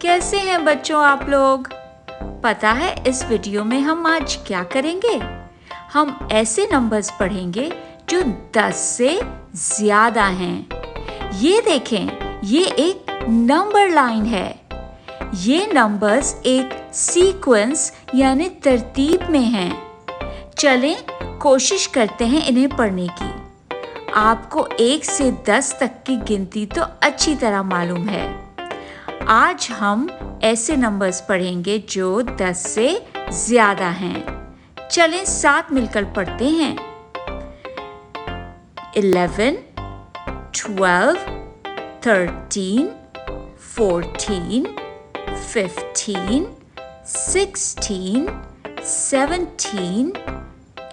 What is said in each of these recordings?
कैसे हैं बच्चों आप लोग? पता है इस वीडियो में हम आज क्या करेंगे? हम ऐसे नंबर्स पढ़ेंगे जो 10 से ज़्यादा हैं। ये देखें, ये एक नंबर लाइन है। ये नंबर्स एक सीक्वेंस यानी तरतीब में हैं। चलें कोशिश करते हैं इन्हें पढ़ने की। आपको 1 से 10 तक की गिनती तो अच्छी तरह मालूम है। आज हम ऐसे नंबर्स पढ़ेंगे जो 10 से ज़्यादा हैं। चलें साथ मिलकर पढ़ते हैं। 11, 12, 13, 14, 15, 16, 17,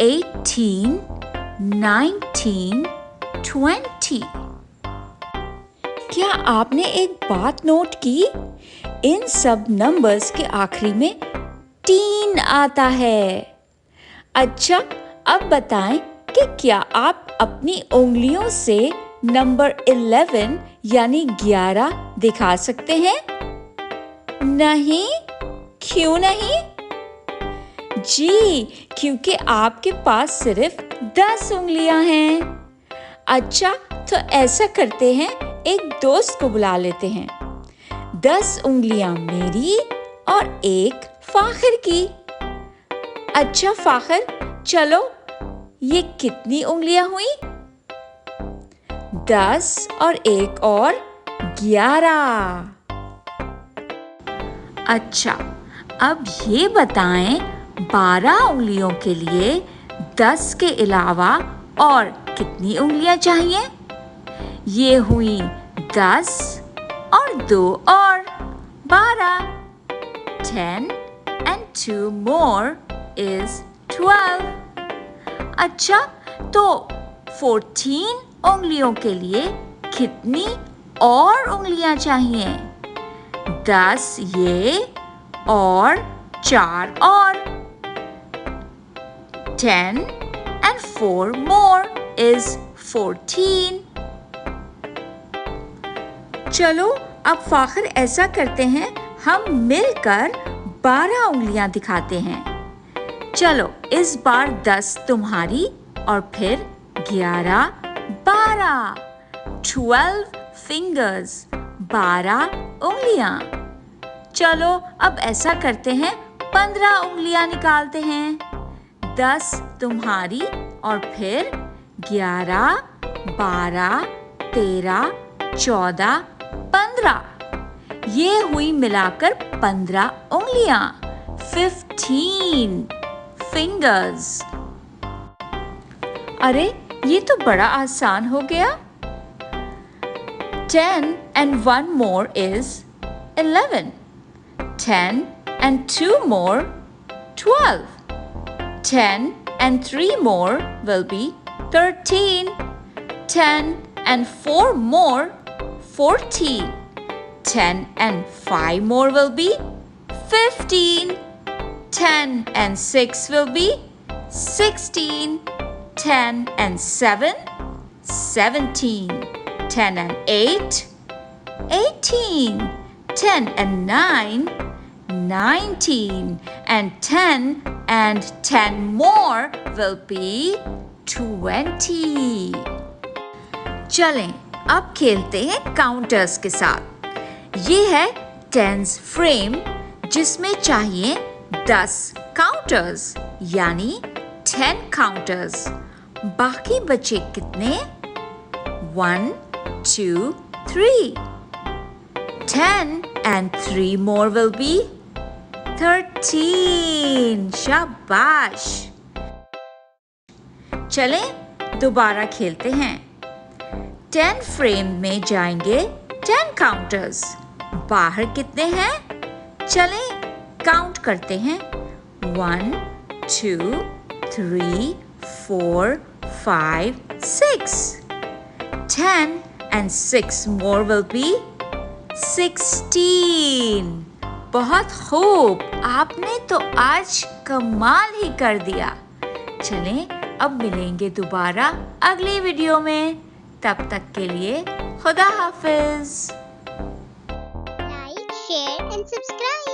18, 19, 20। क्या आपने एक बात नोट की? इन सब नंबर्स के आखिरी में 3 आता है। अच्छा, अब बताएं कि क्या आप अपनी उंगलियों से नंबर 11 यानी 11 दिखा सकते हैं? नहीं? क्यों नहीं? जी, क्योंकि आपके पास सिर्फ 10 उंगलियां हैं। अच्छा, तो ऐसा करते हैं, एक दोस्त को बुला लेते हैं। 10 उंगलियां मेरी और एक फाखिर की। अच्छा फाखिर, चलो, ये कितनी उंगलियां हुई? 10 और एक और 11। अच्छा, अब ये बताएं 12 उंगलियों के लिए 10 के अलावा और कितनी उंगलियां चाहिए? ये हुई 10 और 2 और 12। 10 and 2 more is 12. अच्छा, तो 14 उंगलियों के लिए कितनी और उंगलियां चाहिए? 10 ये और 4 और। 10 and 4 more is 14. चलो, अब फाखिर ऐसा करते हैं, हम मिलकर 12 उंगलियां दिखाते हैं। चलो, इस बार 10 तुम्हारी और फिर 11, 12। 12 fingers, 12 उंगलियां। चलो, अब ऐसा करते हैं, 15 उंगलियां निकालते हैं। 10 तुम्हारी और फिर 11, 12, 13, 14, 15। ये हुई मिलाकर 15 उंगलियां। 15 fingers। अरे, ये तो बड़ा आसान हो गया। 10 and 1 more is 11. 10 and 2 more, 12. 10 and 3 more will be 13. 10 and 4 more, 14. 10 and 5 more will be 15. 10 and 6 will be 16. 10 and 7, 17. 10 and 8, 18. 10 and 9, 19. And 10 and 10 more will be 20. चलें, अब खेलते हैं काउंटर्स के साथ। ये है टेंस फ्रेम, जिसमें चाहिए 10 काउंटर्स यानी 10 काउंटर्स। बाकी बचे कितने? 1, 2, 3. 10 and 3 more will be 13. शाबाश। चलें, दोबारा खेलते हैं। 10 फ्रेम में जाएंगे 10 काउंटर्स। बाहर कितने हैं? चलें काउंट करते हैं। 1, 2, 3, 4, 5, 6. 10 and 6 more will be 16. बहुत खूब, आपने तो आज कमाल ही कर दिया। चलें, अब मिलेंगे दोबारा अगली वीडियो में। तब तक के लिए खुदा हाफिज। Like share and subscribe.